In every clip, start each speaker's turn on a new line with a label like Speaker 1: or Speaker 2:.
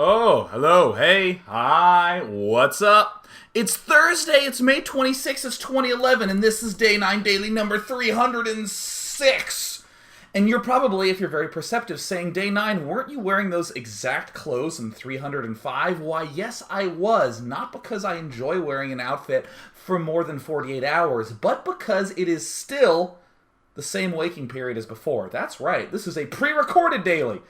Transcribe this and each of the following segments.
Speaker 1: Oh, hello, hey, hi, what's up? It's Thursday, it's May 26th, it's 2011, and this is Day 9 Daily number 306. And you're probably, if you're very perceptive, saying, Day 9, weren't you wearing those exact clothes in 305? Why, yes, I was. Not because I enjoy wearing an outfit for more than 48 hours, but because it is still the same waking period as before. That's right, this is a pre-recorded daily.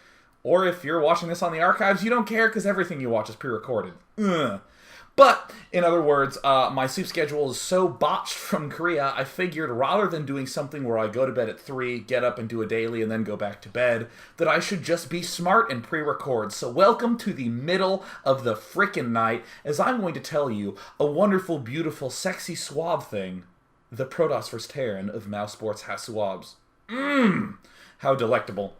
Speaker 1: Or if you're watching this on the archives, you don't care because everything you watch is pre-recorded. But, in other words, my sleep schedule is so botched from Korea, I figured rather than doing something where I go to bed at 3, get up and do a daily, and then go back to bed, that I should just be smart and pre-record. So welcome to the middle of the frickin' night, as I'm going to tell you a wonderful, beautiful, sexy, suave thing. The Protoss vs. Terran of Mousesports HasuObs. How delectable.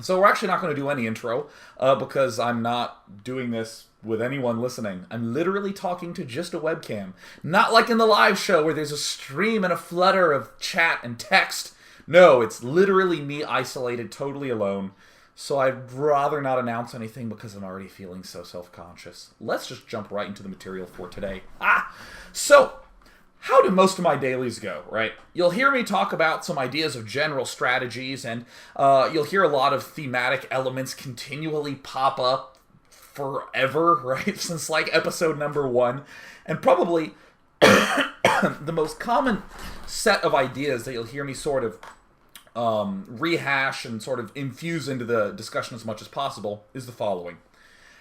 Speaker 1: So we're actually not going to do any intro, because I'm not doing this with anyone listening. I'm literally talking to just a webcam. Not like in the live show where there's a stream and a flutter of chat and text. No, it's literally me isolated, totally alone. So I'd rather not announce anything because I'm already feeling so self-conscious. Let's just jump right into the material for today. So how do most of my dailies go, right? You'll hear me talk about some ideas of general strategies, and you'll hear a lot of thematic elements continually pop up forever, right? Since like episode number 1. And probably the most common set of ideas that you'll hear me sort of rehash and sort of infuse into the discussion as much as possible is the following.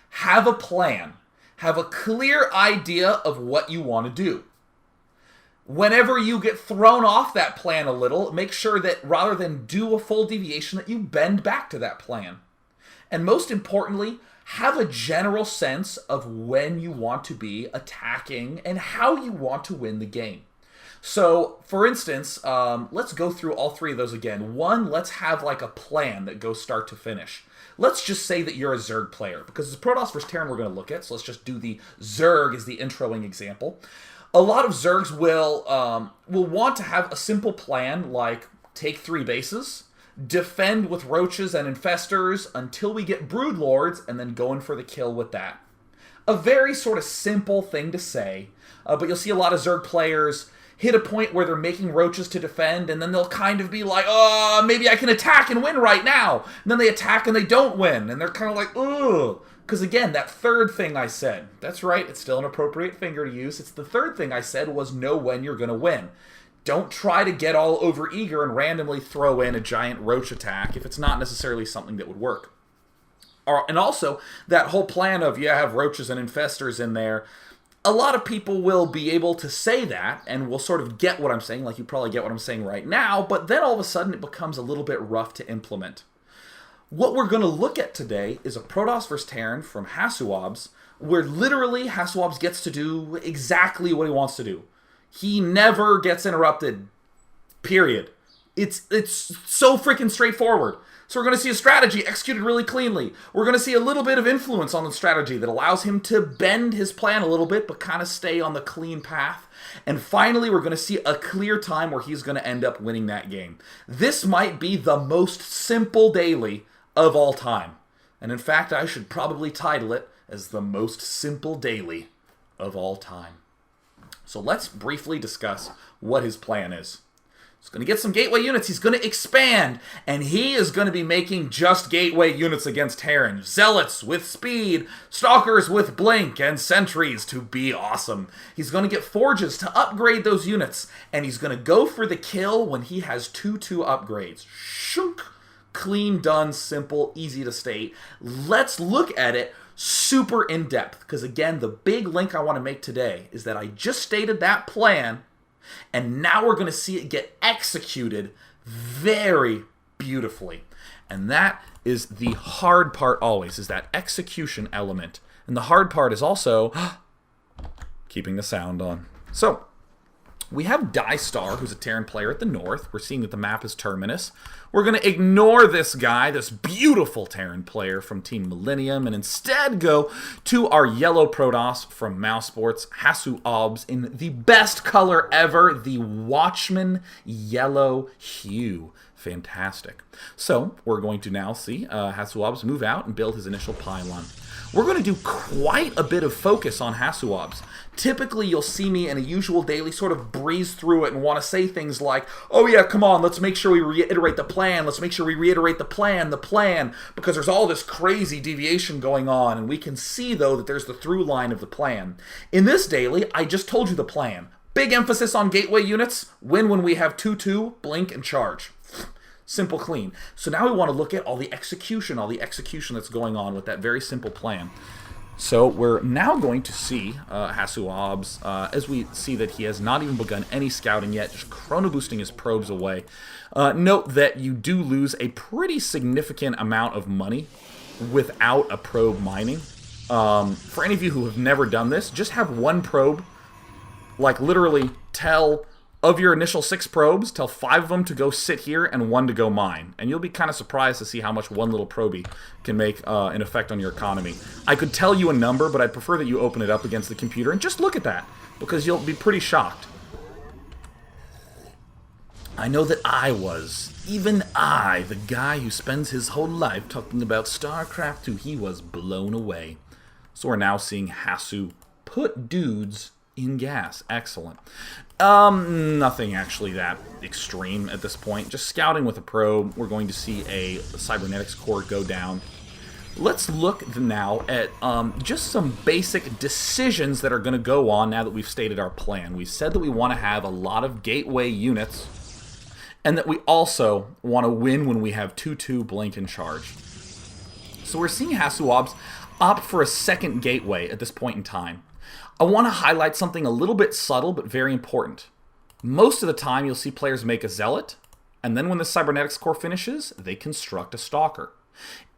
Speaker 1: Have a plan. Have a clear idea of what you want to do. Whenever you get thrown off that plan a little, make sure that rather than do a full deviation, that you bend back to that plan. And most importantly, have a general sense of when you want to be attacking and how you want to win the game. So, for instance, let's go through all three of those again. One, let's have like a plan that goes start to finish. Let's just say that you're a Zerg player, because it's Protoss vs. Terran we're going to look at, so let's just do the Zerg as the introing example. A lot of Zergs will want to have a simple plan like take 3 bases, defend with roaches and infestors until we get broodlords, and then go in for the kill with that. A very sort of simple thing to say, but you'll see a lot of Zerg players hit a point where they're making roaches to defend, and then they'll kind of be like, oh, maybe I can attack and win right now. And then they attack and they don't win, and they're kind of like, ugh. Because again, that third thing I said, that's right, it's still an appropriate finger to use. It's the third thing I said was know when you're going to win. Don't try to get all over eager and randomly throw in a giant roach attack if it's not necessarily something that would work. And also, that whole plan of, have roaches and infestors in there, a lot of people will be able to say that and will sort of get what I'm saying, like you probably get what I'm saying right now, but then all of a sudden it becomes a little bit rough to implement. What we're going to look at today is a Protoss vs. Terran from HasuObs, where literally HasuObs gets to do exactly what he wants to do. He never gets interrupted, period. It's so freaking straightforward. So we're going to see a strategy executed really cleanly. We're going to see a little bit of influence on the strategy that allows him to bend his plan a little bit, but kind of stay on the clean path. And finally, we're going to see a clear time where he's going to end up winning that game. This might be the most simple daily of all time. And in fact, I should probably title it as the most simple daily of all time. So let's briefly discuss what his plan is. He's going to get some gateway units, he's going to expand, and he is going to be making just gateway units against Terran. Zealots with speed, stalkers with blink, and sentries to be awesome. He's going to get forges to upgrade those units, and he's going to go for the kill when he has 2/2 upgrades. Shunk! Clean, done, simple, easy to state. Let's look at it super in-depth, because again, the big link I want to make today is that I just stated that plan, and now we're going to see it get executed very beautifully. And that is the hard part always, is that execution element. And the hard part is also keeping the sound on. So, we have Dystar, who's a Terran player at the north. We're seeing that the map is Terminus. We're going to ignore this guy, this beautiful Terran player from Team Millennium, and instead go to our yellow Protoss from Mousesports, HasuObs, in the best color ever, the Watchman yellow hue. Fantastic. So we're going to now see HasuObs move out and build his initial pylon. We're going to do quite a bit of focus on HasuObs. Typically, you'll see me in a usual daily sort of breeze through it and want to say things like, oh yeah, come on, let's make sure we reiterate the plan, let's make sure we reiterate the plan, because there's all this crazy deviation going on, and we can see, though, that there's the through line of the plan. In this daily, I just told you the plan. Big emphasis on gateway units, win when we have 2-2, blink, and charge. Simple, clean. So now we want to look at all the execution that's going on with that very simple plan. So we're now going to see HasuObs, as we see that he has not even begun any scouting yet, just chrono boosting his probes away. Note that you do lose a pretty significant amount of money without a probe mining. For any of you who have never done this, just have one probe, like literally tell, of your initial 6 probes, tell 5 of them to go sit here and 1 to go mine. And you'll be kind of surprised to see how much one little probie can make an effect on your economy. I could tell you a number, but I'd prefer that you open it up against the computer and just look at that, because you'll be pretty shocked. I know that even I, the guy who spends his whole life talking about StarCraft 2, he was blown away. So we're now seeing Hasu put dudes in gas. Excellent. Nothing actually that extreme at this point. Just scouting with a probe. We're going to see a cybernetics core go down. Let's look now at just some basic decisions that are going to go on now that we've stated our plan. We said that we want to have a lot of gateway units, and that we also want to win when we have 2-2, blink, and charge. So we're seeing HasuObs opt for a second gateway at this point in time. I want to highlight something a little bit subtle but very important. Most of the time you'll see players make a zealot, and then when the cybernetics core finishes, they construct a stalker.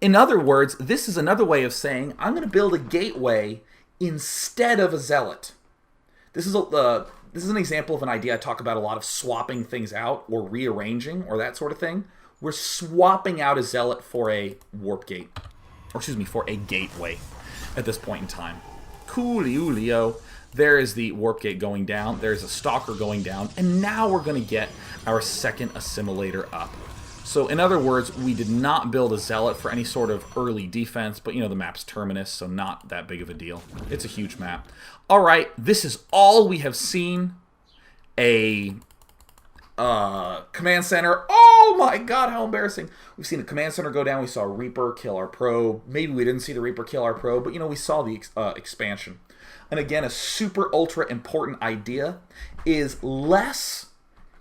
Speaker 1: In other words, this is another way of saying, I'm going to build a gateway instead of a zealot. This is an example of an idea I talk about a lot, of swapping things out or rearranging or that sort of thing. We're swapping out a zealot for a warp gate, or excuse me, for a gateway at this point in time. Coolio. There is the warp gate going down. There's a stalker going down. And now we're going to get our second assimilator up. So in other words, we did not build a zealot for any sort of early defense, but you know, the map's terminus, so not that big of a deal. It's a huge map. All right, this is all we have seen. A command center. Oh my god, how embarrassing. We've seen a command center go down. We saw a Reaper kill our probe. Maybe we didn't see the Reaper kill our probe, but you know, we saw the expansion. And again, a super ultra important idea is less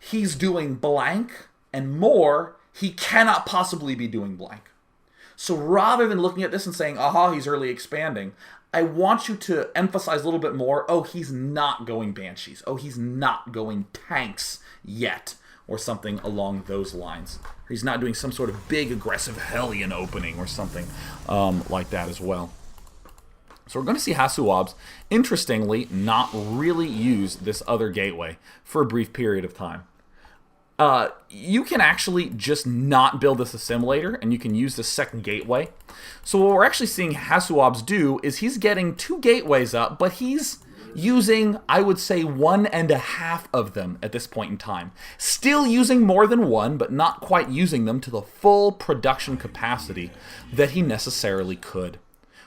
Speaker 1: he's doing blank and more he cannot possibly be doing blank. So rather than looking at this and saying, aha, he's early expanding, I want you to emphasize a little bit more, oh, he's not going Banshees. Oh, he's not going tanks yet, or something along those lines. He's not doing some sort of big aggressive Hellion opening or something like that as well. So we're going to see HasuObs, interestingly, not really use this other gateway for a brief period of time. You can actually just not build this assimilator, and you can use the second gateway. So what we're actually seeing HasuObs do is he's getting 2 gateways up, but he's using, I would say, 1.5 of them at this point in time. Still using more than 1, but not quite using them to the full production capacity that he necessarily could.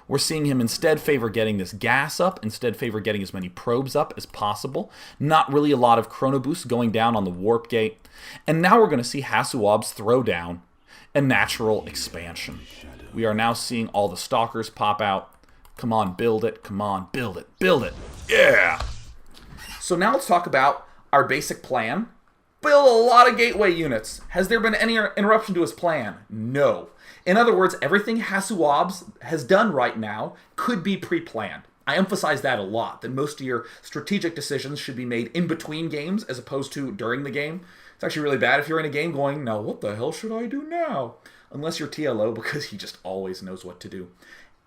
Speaker 1: We're seeing him instead favor getting this gas up, instead favor getting as many probes up as possible. Not really a lot of chrono boosts going down on the warp gate. And now we're going to see HasuObs throw down a natural expansion. We are now seeing all the stalkers pop out. Come on, build it. Come on, build it. Build it. Yeah! So now let's talk about our basic plan. Build a lot of gateway units. Has there been any interruption to his plan? No. In other words, everything HasuObs has done right now could be pre-planned. I emphasize that a lot, that most of your strategic decisions should be made in between games as opposed to during the game. It's actually really bad if you're in a game going, now what the hell should I do now? Unless you're TLO, because he just always knows what to do.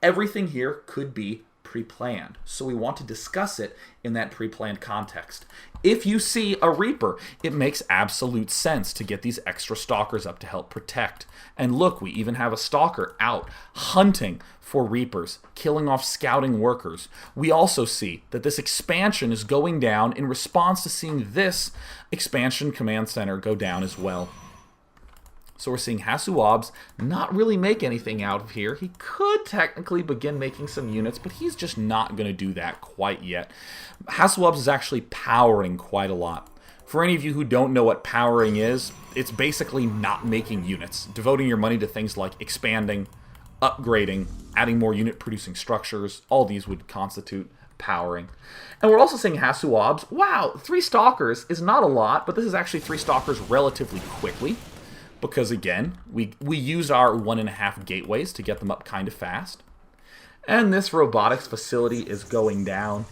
Speaker 1: Everything here could be pre-planned, so we want to discuss it in that pre-planned context. If you see a Reaper, it makes absolute sense to get these extra stalkers up to help protect. And look, we even have a stalker out hunting for Reapers, killing off scouting workers. We also see that this expansion is going down in response to seeing this expansion command center go down as well. So we're seeing HasuObs not really make anything out of here. He could technically begin making some units, but he's just not going to do that quite yet. HasuObs is actually powering quite a lot. For any of you who don't know what powering is, it's basically not making units. Devoting your money to things like expanding, upgrading, adding more unit-producing structures. All these would constitute powering. And we're also seeing HasuObs. Wow, 3 Stalkers is not a lot, but this is actually 3 Stalkers relatively quickly. Because, again, we used our 1.5 gateways to get them up kind of fast. And this robotics facility is going down.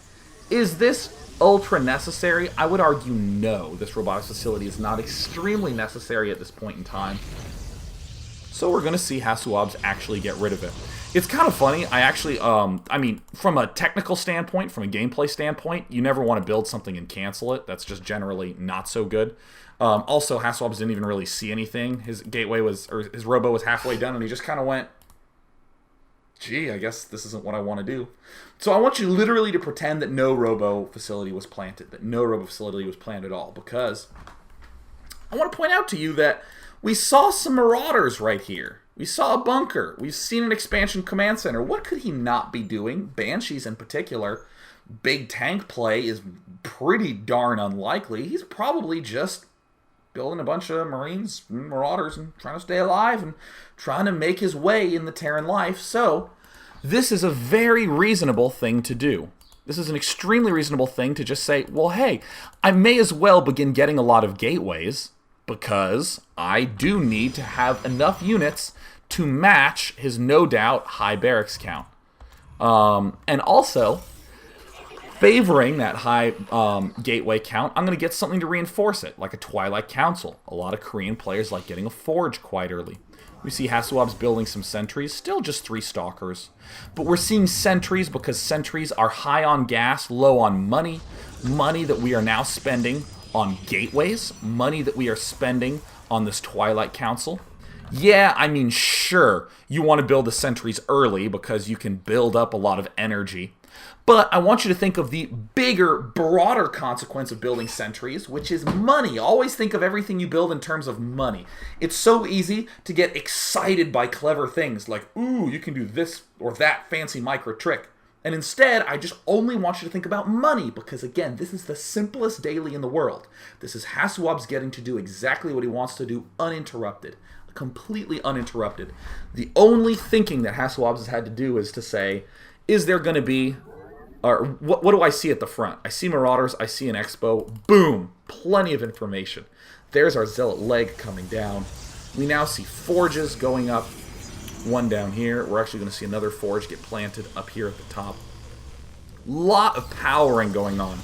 Speaker 1: Is this ultra necessary? I would argue no. This robotics facility is not extremely necessary at this point in time. So we're going to see HasuObs actually get rid of it. It's kind of funny. I mean, from a technical standpoint, from a gameplay standpoint, you never want to build something and cancel it. That's just generally not so good. Also, HasuObs didn't even really see anything. His gateway was, or his robo was halfway done, and he just kind of went, gee, I guess this isn't what I want to do. So I want you literally to pretend that no robo facility was planted, that no robo facility was planned at all, because I want to point out to you that we saw some marauders right here. We saw a bunker. We've seen an expansion command center. What could he not be doing? Banshees in particular. Big tank play is pretty darn unlikely. He's probably just building a bunch of Marines and marauders and trying to stay alive and trying to make his way in the Terran life. So this is a very reasonable thing to do. This is an extremely reasonable thing to just say, well, hey, I may as well begin getting a lot of gateways because I do need to have enough units to match his no doubt high barracks count. And also, favoring that high gateway count, I'm going to get something to reinforce it, like a Twilight Council. A lot of Korean players like getting a forge quite early. We see HasuObs building some sentries, still just 3 Stalkers. But we're seeing sentries because sentries are high on gas, low on money. Money that we are now spending on gateways. Money that we are spending on this Twilight Council. Yeah, I mean, sure, you want to build the sentries early because you can build up a lot of energy. But I want you to think of the bigger, broader consequence of building sentries, which is money. Always think of everything you build in terms of money. It's so easy to get excited by clever things like, ooh, you can do this or that fancy micro trick. And instead, I just only want you to think about money because, again, this is the simplest daily in the world. This is HasuObs getting to do exactly what he wants to do uninterrupted. Completely uninterrupted. The only thinking that HasuObs has had to do is to say, is there going to be, or what do I see at the front? I see marauders, I see an expo, boom, plenty of information. There's our zealot leg coming down. We now see forges going up, one down here. We're actually going to see another forge get planted up here at the top. Lot of powering going on.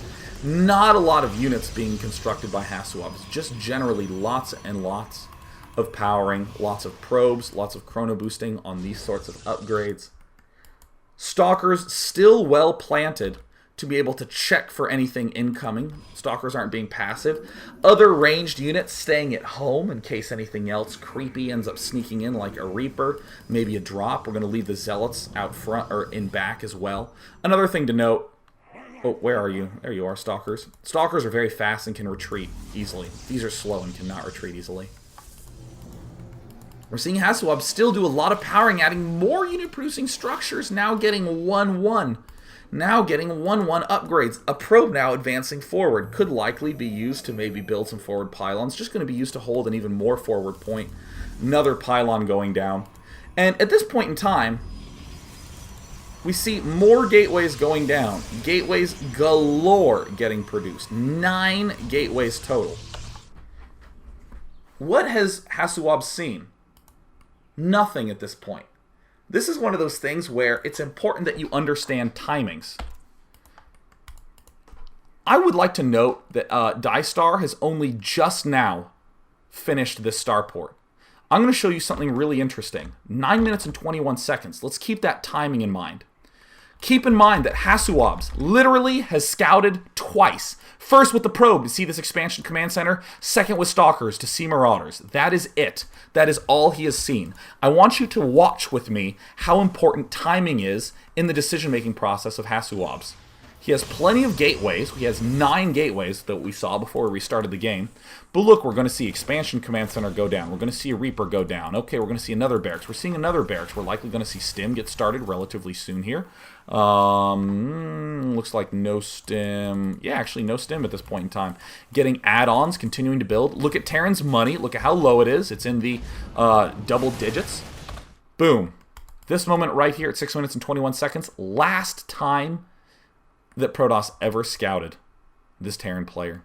Speaker 1: Not a lot of units being constructed by HasuObs, just generally lots and lots of powering, lots of probes, lots of chrono boosting on these sorts of upgrades. Stalkers still well planted to be able to check for anything incoming. Stalkers aren't being passive. Other ranged units staying at home in case anything else creepy ends up sneaking in, like a Reaper, maybe a drop. We're going to leave the Zealots out front or in back as well. Another thing to note, oh, where are you? There you are, Stalkers. Stalkers are very fast and can retreat easily. These are slow and cannot retreat easily. We're seeing HasuObs still do a lot of powering, adding more unit-producing structures, now getting 1-1. Now getting 1-1 upgrades. A probe now advancing forward. Could likely be used to maybe build some forward pylons. Just going to be used to hold an even more forward point. Another pylon going down. And at this point in time, we see more gateways going down. Gateways galore getting produced. 9 gateways total. What has HasuObs seen? Nothing at this point. This is one of those things where it's important that you understand timings. I would like to note that DieStar has only just now finished this starport. I'm going to show you something really interesting. 9 minutes and 21 seconds. Let's keep that timing in mind. Keep in mind that HasuObs literally has scouted twice. First with the probe to see this expansion command center. Second with Stalkers to see Marauders. That is it. That is all he has seen. I want you to watch with me how important timing is in the decision-making process of HasuObs. He has plenty of gateways. He has 9 gateways that we saw before we restarted the game. But look, we're going to see Expansion Command Center go down. We're going to see a Reaper go down. Okay, we're going to see another barracks. We're seeing another barracks. We're likely going to see Stim get started relatively soon here. Looks like no Stim. Yeah, actually no Stim at this point in time. Getting add-ons, continuing to build. Look at Terran's money. Look at how low it is. It's in the double digits. Boom. This moment right here at 6 minutes and 21 seconds. Last time that Protoss ever scouted this Terran player.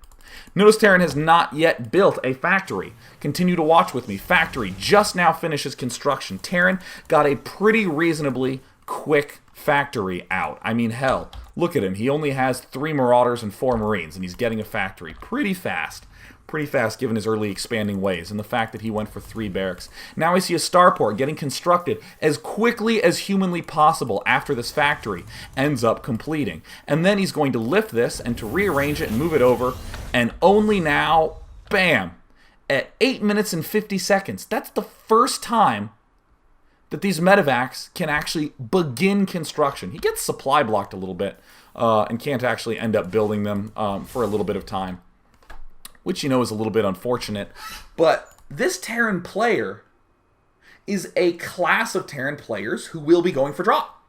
Speaker 1: Notice Terran has not yet built a factory. Continue to watch with me. Factory just now finishes construction. Terran got a pretty reasonably quick factory out. I mean, hell, look at him. He only has 3 Marauders and 4 Marines, and he's getting a factory pretty fast. Pretty fast given his early expanding ways and the fact that he went for 3 barracks. Now I see a starport getting constructed as quickly as humanly possible after this factory ends up completing. And then he's going to lift this and to rearrange it and move it over. And only now, bam, at 8 minutes and 50 seconds. That's the first time that these medevacs can actually begin construction. He gets supply blocked a little bit and can't actually end up building them for a little bit of time, which you know is a little bit unfortunate. But this Terran player is a class of Terran players who will be going for drop.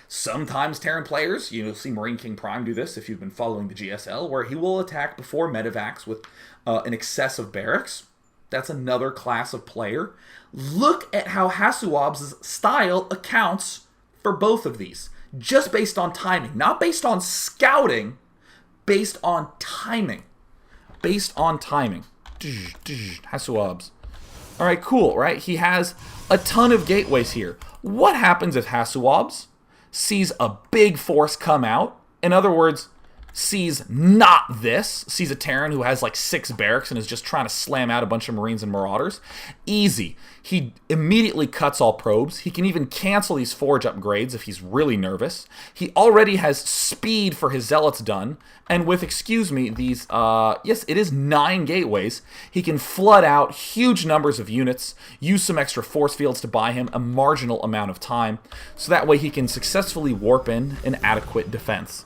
Speaker 1: Sometimes Terran players, you'll see Marine King Prime do this if you've been following the GSL, where he will attack before medevacs with an excess of barracks. That's another class of player. Look at how HasuObs' style accounts for both of these. Just based on timing. Not based on scouting, based on timing. Based on timing. HasuObs. Alright, cool, right? He has a ton of gateways here. What happens if HasuObs sees a big force come out? In other words, sees not this. Sees a Terran who has like 6 barracks and is just trying to slam out a bunch of Marines and Marauders. Easy. He immediately cuts all probes. He can even cancel these forge upgrades if he's really nervous. He already has speed for his Zealots done. And with, excuse me, these, yes, it is 9 gateways. He can flood out huge numbers of units, use some extra force fields to buy him a marginal amount of time, so that way he can successfully warp in an adequate defense.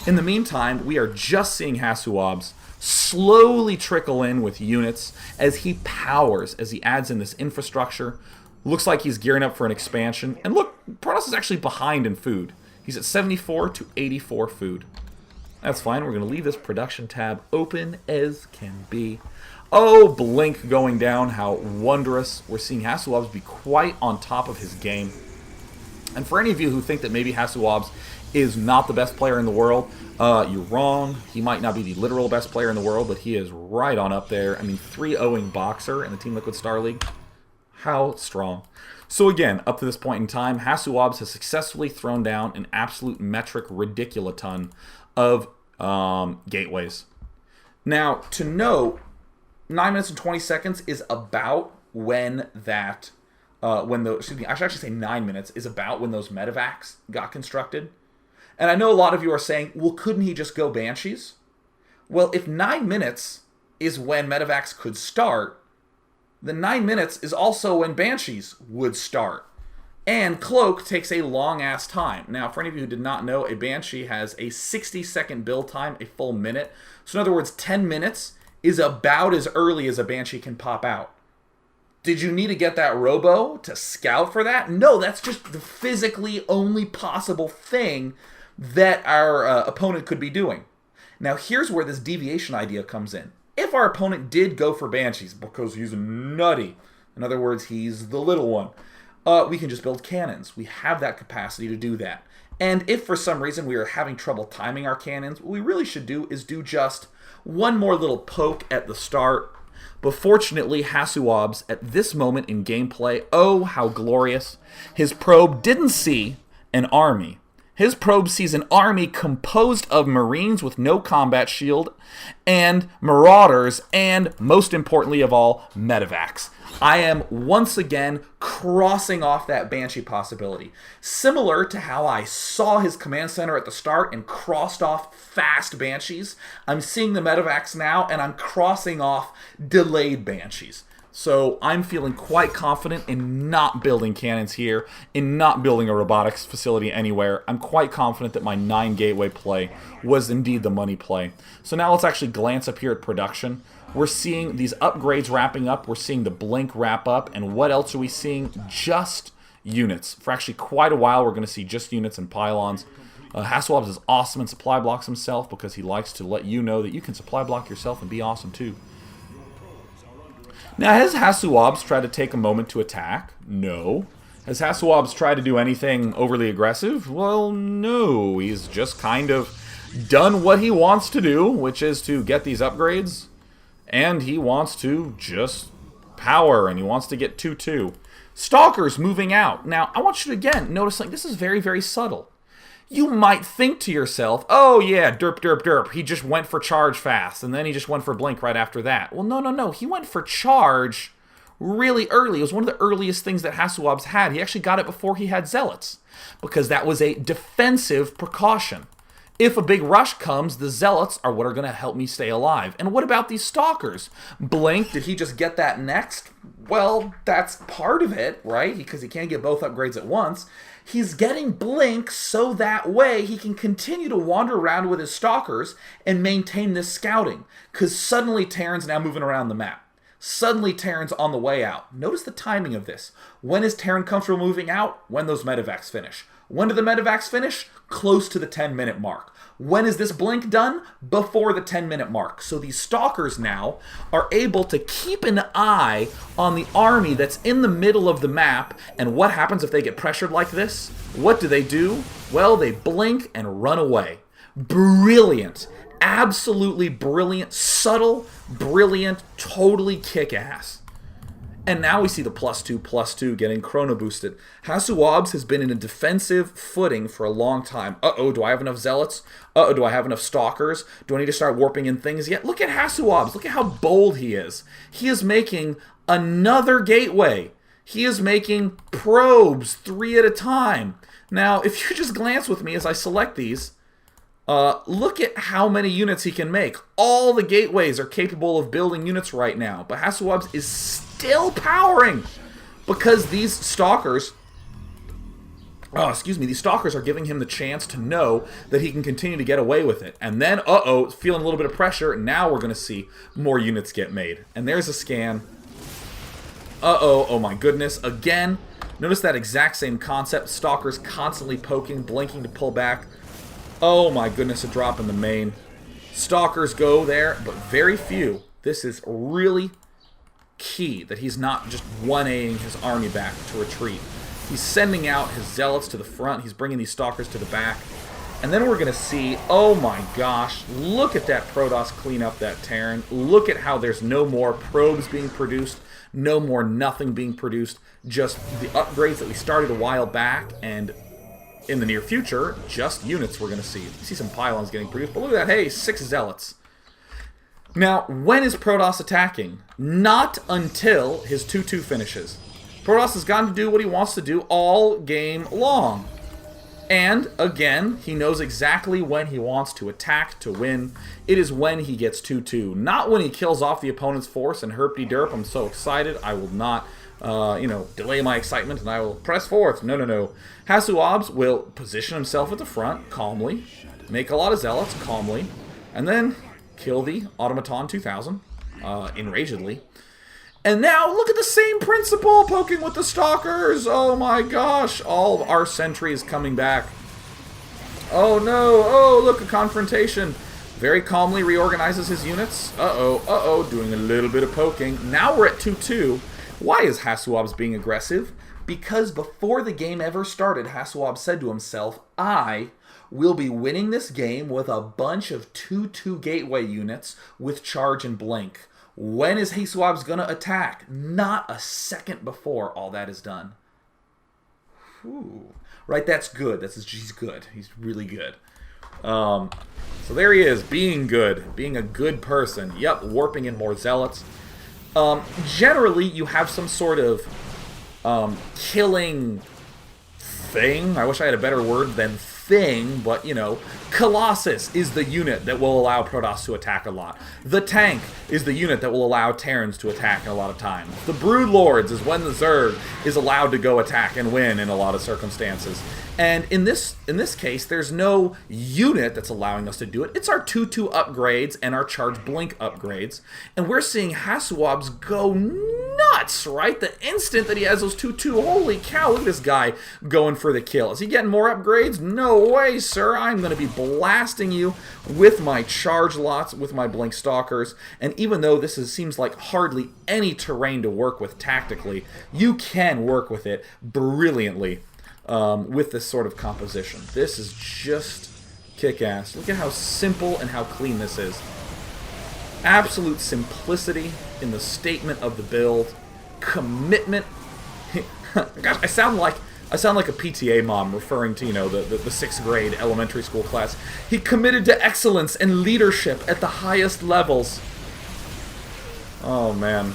Speaker 1: In the meantime, we are just seeing HasuObs slowly trickle in with units as he powers, as he adds in this infrastructure. Looks like he's gearing up for an expansion. And look, Protoss is actually behind in food. He's at 74 to 84 food. That's fine. We're going to leave this production tab open as can be. Oh, Blink going down. How wondrous. We're seeing HasuObs be quite on top of his game. And for any of you who think that maybe HasuObs is not the best player in the world, you're wrong. He might not be the literal best player in the world, but he is right on up there. I mean, 3-0ing Boxer in the Team Liquid Star League. How strong. So again, up to this point in time, HasuObs has successfully thrown down an absolute metric ridiculous-ton of gateways. Now, to note, 9 minutes and 20 seconds is about when that, excuse me, I should actually say 9 minutes is about when those medevacs got constructed. And I know a lot of you are saying, well, couldn't he just go Banshees? Well, if 9 minutes is when medevacs could start, then 9 minutes is also when Banshees would start. And Cloak takes a long-ass time. Now, for any of you who did not know, a Banshee has a 60-second build time, a full minute. So in other words, 10 minutes is about as early as a Banshee can pop out. Did you need to get that robo to scout for that? No, that's just the physically only possible thing that our opponent could be doing. Now, here's where this deviation idea comes in. If our opponent did go for Banshees because he's nutty, in other words, he's the little one, we can just build cannons. We have that capacity to do that. And if for some reason we are having trouble timing our cannons, what we really should do is do just one more little poke at the start. But fortunately, HasuObs, at this moment in gameplay, oh, how glorious, his probe didn't see an army. His probe sees an army composed of Marines with no combat shield, and Marauders, and most importantly of all, medevacs. I am once again crossing off that Banshee possibility. Similar to how I saw his command center at the start and crossed off fast Banshees, I'm seeing the medevacs now, and I'm crossing off delayed Banshees. So I'm feeling quite confident in not building cannons here, in not building a robotics facility anywhere. I'm quite confident that my 9 gateway play was indeed the money play. So now let's actually glance up here at production. We're seeing these upgrades wrapping up. We're seeing the blink wrap up. And what else are we seeing? Just units. For actually quite a while, we're going to see just units and pylons. HasuObs is awesome and supply blocks himself because he likes to let you know that you can supply block yourself and be awesome too. Now, has HasuObs tried to take a moment to attack? No. Has HasuObs tried to do anything overly aggressive? Well, no. He's just kind of done what he wants to do, which is to get these upgrades. And he wants to just power, and he wants to get 2-2. Stalkers moving out. Now, I want you to, again, notice like this is very, very subtle. You might think to yourself, oh yeah, derp, derp, derp. He just went for charge fast, and then he just went for blink right after that. Well, no, no, no. He went for charge really early. It was one of the earliest things that HasuObs had. He actually got it before he had Zealots, because that was a defensive precaution. If a big rush comes, the Zealots are what are going to help me stay alive. And what about these Stalkers? Blink, did he just get that next? Well, that's part of it, right? Because he can't get both upgrades at once. He's getting Blink so that way he can continue to wander around with his Stalkers and maintain this scouting. Because suddenly Terran's now moving around the map. Suddenly Terran's on the way out. Notice the timing of this. When is Terran comfortable moving out? When those medevacs finish. When do the medevacs finish? Close to the 10-minute mark. When is this blink done? Before the 10-minute mark. So these Stalkers now are able to keep an eye on the army that's in the middle of the map. And what happens if they get pressured like this? What do? Well, they blink and run away. Brilliant. Absolutely brilliant. Subtle, brilliant, totally kick-ass. And now we see the +2/+2 getting chrono boosted. HasuObs has been in a defensive footing for a long time. Uh-oh, do I have enough Zealots? Uh-oh, do I have enough Stalkers? Do I need to start warping in things yet? Look at HasuObs. Look at how bold he is. He is making another gateway. He is making probes 3 at a time. Now, if you just glance with me as I select these, look at how many units he can make. All the gateways are capable of building units right now, but HasuObs is still powering because these Stalkers, these Stalkers are giving him the chance to know that he can continue to get away with it. And then, feeling a little bit of pressure, now we're going to see more units get made. And there's a scan. Oh my goodness. Again, notice that exact same concept. Stalkers constantly poking, blinking to pull back. Oh my goodness, a drop in the main. Stalkers go there, but very few. This is really key that he's not just 1Aing his army back to retreat. He's sending out his Zealots to the front. He's bringing these Stalkers to the back. And then we're going to see, oh my gosh, look at that Protoss clean up that Terran. Look at how there's no more probes being produced, no more nothing being produced, just the upgrades that we started a while back, and in the near future, just units we're going to see. You see some pylons getting produced, but look at that, hey, 6 Zealots. Now, when is Protoss attacking? Not until his 2-2 finishes. Protoss has gotten to do what he wants to do all game long. And, again, he knows exactly when he wants to attack to win. It is when he gets 2-2. Not when he kills off the opponent's force and herpy-derp. I'm so excited. I will not, delay my excitement and I will press forth. No. HasuObs will position himself at the front calmly, make a lot of Zealots calmly, and then kill the Automaton 2000 enragedly. And now, look at the same principle, poking with the Stalkers. Oh my gosh, all of our sentries coming back. Oh no, oh look, a confrontation. Very calmly reorganizes his units. Doing a little bit of poking. Now we're at 2-2. Why is HasuObs being aggressive? Because before the game ever started, HasuObs said to himself, I will be winning this game with a bunch of 2-2 gateway units with charge and blink. When is HasuObs going to attack? Not a second before all that is done. Whew. Right, that's good. He's good. He's really good. So there he is, being good. Being a good person. Yep, warping in more Zealots. Generally, you have some sort of killing thing. I wish I had a better word than thing, but, you know, Colossus is the unit that will allow Protoss to attack a lot. The tank is the unit that will allow Terrans to attack a lot of times. The Brood Lords is when the Zerg is allowed to go attack and win in a lot of circumstances. And in this case, there's no unit that's allowing us to do it. It's our 2/2 upgrades and our Charge Blink upgrades. And we're seeing HasuObs go nuts, right? The instant that he has those 2/2, holy cow, look at this guy going for the kill. Is he getting more upgrades? No way, sir. I'm going to be blasting you with my Charge Lots, with my Blink Stalkers. And even though this seems like hardly any terrain to work with tactically, you can work with it brilliantly. With this sort of composition. This is just kick-ass. Look at how simple and how clean this is. Absolute simplicity in the statement of the build. Commitment. Gosh, I sound like a PTA mom referring to, you know, the 6th grade elementary school class. He committed to excellence and leadership at the highest levels. Oh man,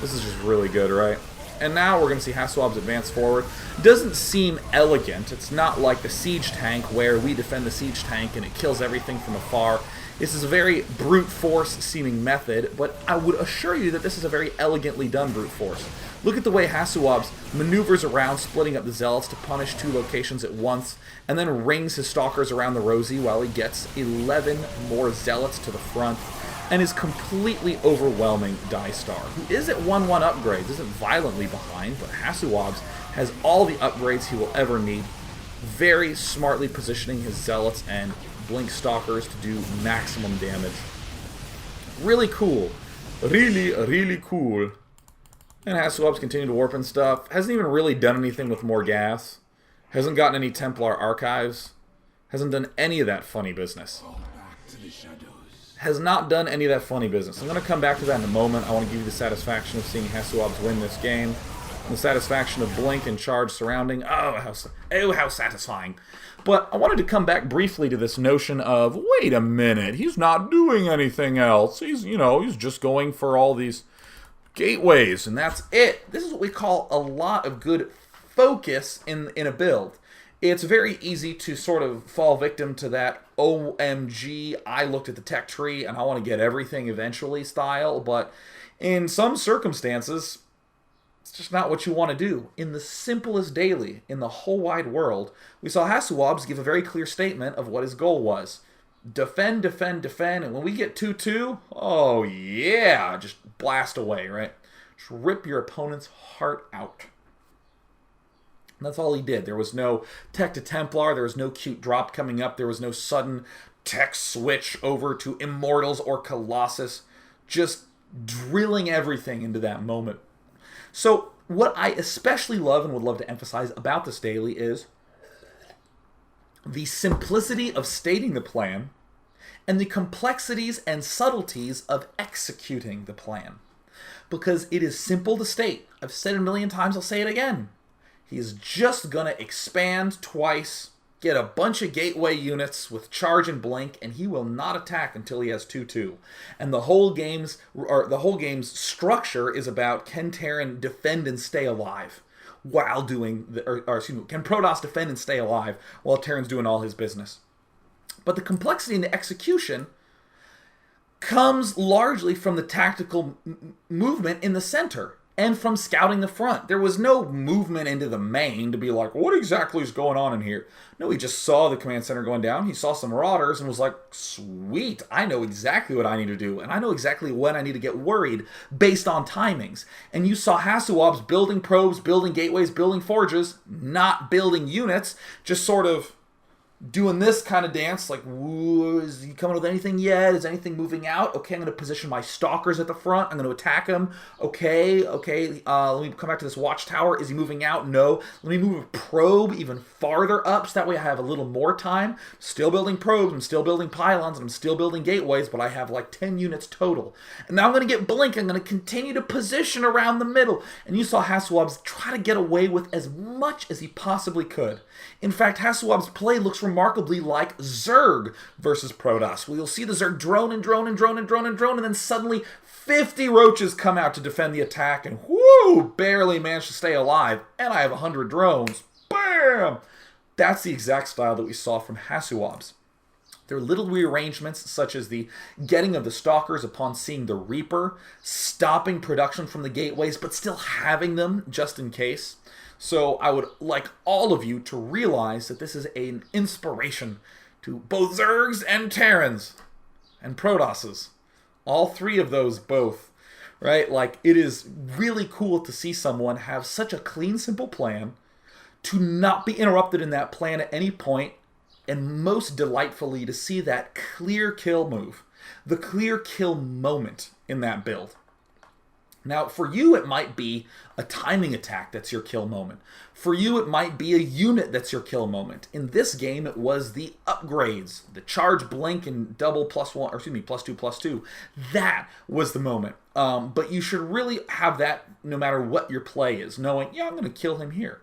Speaker 1: this is just really good, right? And now we're going to see HasuObs advance forward. Doesn't seem elegant. It's not like the siege tank where we defend the siege tank and it kills everything from afar. This is a very brute force seeming method, but I would assure you that this is a very elegantly done brute force. Look at the way HasuObs maneuvers around, splitting up the Zealots to punish 2 locations at once, and then rings his Stalkers around the Rosie while he gets 11 more Zealots to the front. And is completely overwhelming Dystar, who is at 1/1 upgrades, isn't violently behind, but HasuObs has all the upgrades he will ever need, very smartly positioning his Zealots and Blink Stalkers to do maximum damage. Really cool. Really, really cool. And HasuObs continue to warp and stuff. Hasn't even really done anything with more gas. Hasn't gotten any Templar archives. Hasn't done any of that funny business. Has not done any of that funny business. I'm going to come back to that in a moment. I want to give you the satisfaction of seeing HasuObs win this game. And the satisfaction of Blink and Charge surrounding. Oh, how satisfying. But I wanted to come back briefly to this notion of, wait a minute, he's not doing anything else. He's, you know, he's just going for all these gateways, and that's it. This is what we call a lot of good focus in a build. It's very easy to sort of fall victim to that OMG, I looked at the tech tree and I want to get everything eventually style, but in some circumstances, it's just not what you want to do. In the simplest daily in the whole wide world, we saw HasuObs give a very clear statement of what his goal was. Defend, defend, defend, and when we get 2-2, oh yeah, just blast away, right? Just rip your opponent's heart out. And that's all he did. There was no tech to Templar. There was no cute drop coming up. There was no sudden tech switch over to Immortals or Colossus. Just drilling everything into that moment. So what I especially love and would love to emphasize about this daily is the simplicity of stating the plan and the complexities and subtleties of executing the plan. Because it is simple to state. I've said it a million times, I'll say it again. He's just going to expand twice, get a bunch of gateway units with Charge and Blink, and he will not attack until he has 2-2. And the whole game's structure is about, can Terran defend and stay alive while doing can Protoss defend and stay alive while Terran's doing all his business. But the complexity in the execution comes largely from the tactical movement in the center. And from scouting the front. There was no movement into the main to be like, what exactly is going on in here? No, he just saw the command center going down. He saw some Marauders and was like, sweet, I know exactly what I need to do. And I know exactly when I need to get worried based on timings. And you saw HasuObs building probes, building gateways, building forges, not building units, just sort of doing this kind of dance, like, is he coming with anything yet? Is anything moving out? Okay, I'm going to position my Stalkers at the front. I'm going to attack him. Okay, let me come back to this watchtower. Is he moving out? No. Let me move a probe even farther up, so that way I have a little more time. Still building probes, I'm still building pylons, and I'm still building gateways, but I have like 10 units total. And now I'm going to get Blink. I'm going to continue to position around the middle. And you saw HasuObs try to get away with as much as he possibly could. In fact, HasuObs' play looks remarkably like Zerg versus Protoss, where you'll see the Zerg drone and drone and drone and drone and drone, and then suddenly 50 roaches come out to defend the attack, and whoo, barely managed to stay alive, and I have 100 drones. Bam! That's the exact style that we saw from HasuObs. There are little rearrangements, such as the getting of the stalkers upon seeing the Reaper, stopping production from the gateways, but still having them just in case. So I would like all of you to realize that this is an inspiration to both Zergs and Terrans and Protosses. All three of those both, right? Like, it is really cool to see someone have such a clean, simple plan, to not be interrupted in that plan at any point, and most delightfully to see that clear kill move, the clear kill moment in that build. Now, for you, it might be a timing attack that's your kill moment. For you, it might be a unit that's your kill moment. In this game, it was the upgrades, the charge, blink, and double +1, or excuse me, +2/+2. That was the moment. But you should really have that no matter what your play is, knowing, yeah, I'm going to kill him here.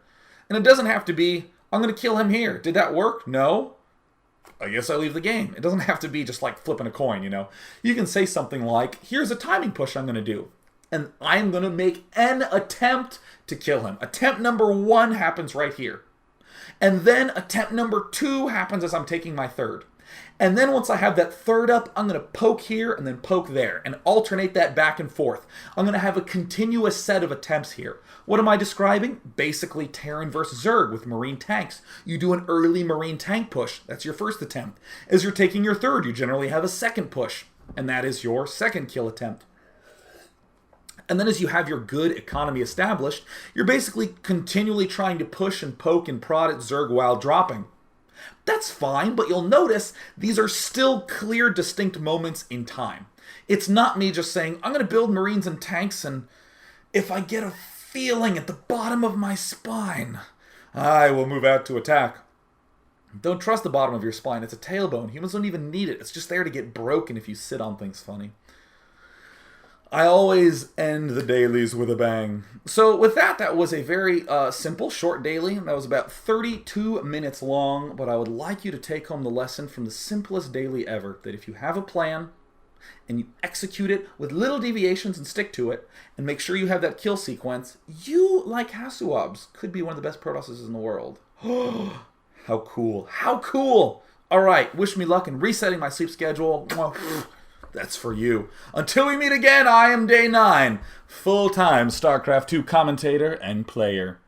Speaker 1: And it doesn't have to be, I'm going to kill him here. Did that work? No. I guess I leave the game. It doesn't have to be just like flipping a coin, you know. You can say something like, here's a timing push I'm going to do. And I'm going to make an attempt to kill him. Attempt number 1 happens right here. And then attempt number 2 happens as I'm taking my third. And then once I have that third up, I'm going to poke here and then poke there and alternate that back and forth. I'm going to have a continuous set of attempts here. What am I describing? Basically Terran versus Zerg with Marine tanks. You do an early Marine tank push. That's your first attempt. As you're taking your third, you generally have a second push. And that is your second kill attempt. And then as you have your good economy established, you're basically continually trying to push and poke and prod at Zerg while dropping. That's fine, but you'll notice these are still clear, distinct moments in time. It's not me just saying, I'm going to build Marines and tanks, and if I get a feeling at the bottom of my spine, I will move out to attack. Don't trust the bottom of your spine. It's a tailbone. Humans don't even need it. It's just there to get broken if you sit on things funny. I always end the dailies with a bang. So with that, that was a very simple, short daily. That was about 32 minutes long, but I would like you to take home the lesson from the simplest daily ever, that if you have a plan and you execute it with little deviations and stick to it, and make sure you have that kill sequence, you, like HasuObs, could be one of the best Protosses in the world. How cool. How cool! All right, wish me luck in resetting my sleep schedule. That's for you. Until we meet again, I am Day 9, full-time StarCraft 2 commentator and player.